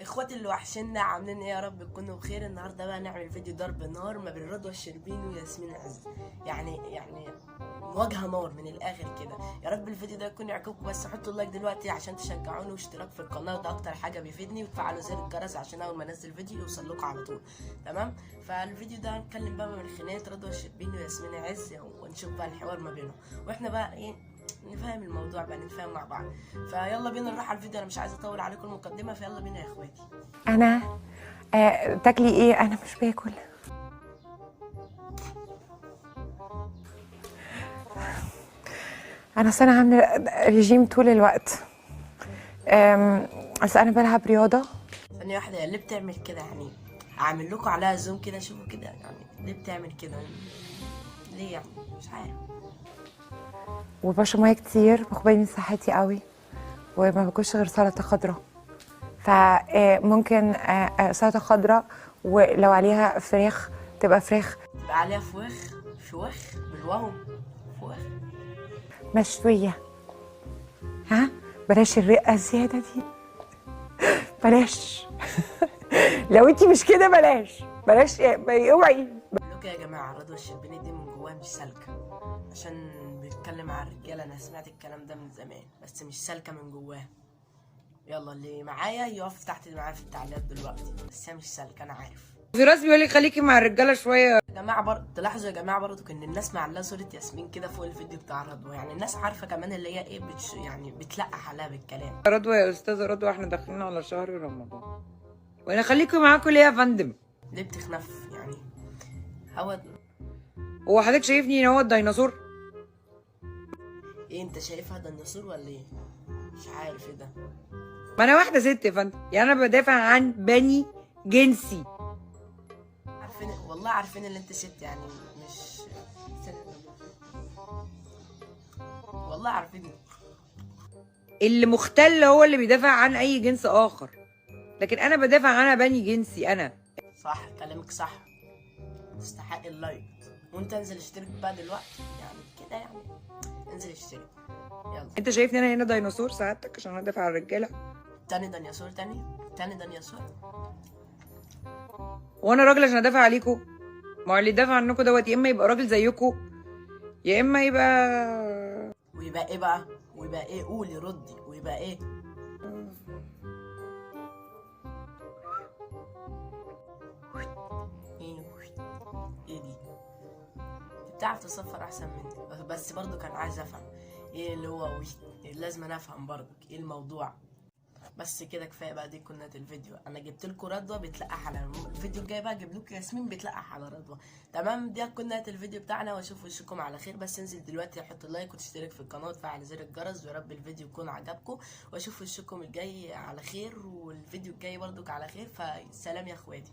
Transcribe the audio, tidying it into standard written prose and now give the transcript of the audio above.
اخواتي اللي وحشنا عاملين ايه؟ يا رب تكونوا بخير. النهارده بقى نعمل فيديو ضرب نار ما بين رضوى الشربيني وياسمين عز. يعني مواجهه نار من الاخر كده. يا رب الفيديو ده يكون يعجبكم، بس حطوا اللايك دلوقتي عشان تشجعوني، واشتراك في القناه وده اكتر حاجه بيفيدني، وتفعلوا زر الجرس عشان اول ما انزل فيديو يوصل لكم على طول. تمام؟ فالفيديو ده هنتكلم بقى من خناقه رضوى الشربيني وياسمين عز، ونشوف بقى الحوار ما بينهم، واحنا بقى ايه، نفهم الموضوع بقى، نتفاهم مع بعض. فيلا بينا نروح على الفيديو. انا مش عايزه اطول عليكم المقدمه، فيلا بينا يا اخواتي. انا تاكلي ايه؟ انا مش باكل. انا عامله ريجيم طول الوقت. اصل انا بلعب رياضه. ثانيه واحده، ليه بتعمل كده؟ يعني اعمل لكم عليها زوم كده، شوفوا كده، يعني ليه بتعمل كده؟ ليه يعني؟ مش عارف. وبشرب ميه كتير، باخد بالي من صحتي قوي، وما باكلش غير سلطه خضراء. فممكن سلطه خضراء، ولو عليها فراخ تبقى فراخ تبقى عليها فوخ بالواو، فوخ مشويه. ها، بلاش الرقه الزياده دي، بلاش. لو انتي مش كده بلاش اوعي. لكم يا جماعه، رضوى الشربيني دي من جواها مش سالكه، عشان بيتكلم عن الرجاله. انا سمعت الكلام ده من زمان، بس مش سالكه من جواها. يلا اللي معايا يقف تحت معايا في التعليقات دلوقتي، بس هي مش سالكه، انا عارف. فراس بيقول لي خليكي مع الرجاله شويه. يا جماعه برضه تلاحظوا يا جماعه برضه ان الناس معلقه صوره ياسمين كده فوق الفيديو بتاع رضوى، يعني الناس عارفه كمان اللي هي ايه، يعني بتلقح عليها بالكلام. رضوى يا استاذه رضوى، احنا داخلين على شهر رمضان، وانا خليكم معاكم ليه يا فندم؟ ليه بتخنف يعني؟ هو حضرتك شايفني ان هو الديناصور؟ ايه انت شايفها ديناصور ولا ايه؟ مش عارف ايه ده. ما انا واحده ست يا فندم، يعني انا بدافع عن بني جنسي. عارفين والله، عارفين اللي انت ست، يعني مش ست والله، عارفين. اللي مختل هو اللي بيدافع عن اي جنس اخر، لكن انا بدافع عن بني جنسي انا. صح، كلامك صح، تستحق اللايك. وانت انزل اشترك بقى دلوقتي، يعني كده يعني انزل اشترك يلا. انت شايفني انا هنا ديناصور سعادتك عشان انا دافع عن الرجاله؟ تاني ديناصور، تاني ديناصور. وانا راجل عشان ادافع عليكم؟ ما هو اللي يدافع عنكم دوت يا اما يبقى راجل زيكم، يا اما ويبقى ايه بقى؟ ويبقى ايه؟ قولي ردي، ويبقى ايه؟ ايه دي؟ بتعرف تصفر احسن مني، بس برضو كان عايز افهم ايه اللي هو لازم انا افهم برضو ايه الموضوع. بس كده كفايه بقى، دي كنا الفيديو. انا جبت لكم رضوى بتلقح على الفيديو الجاي بقى اجيب لكم ياسمين بتلقح على رضوى. تمام؟ دي كنا الفيديو بتاعنا، واشوف وشكم على خير. بس انزل دلوقتي حط لايك وتشترك في القناه وتفعل زر الجرس، ويا رب الفيديو يكون عجبكم، واشوف وشكم الجاي على خير، والفيديو الجاي برضك على خير. فسلام يا اخواتي.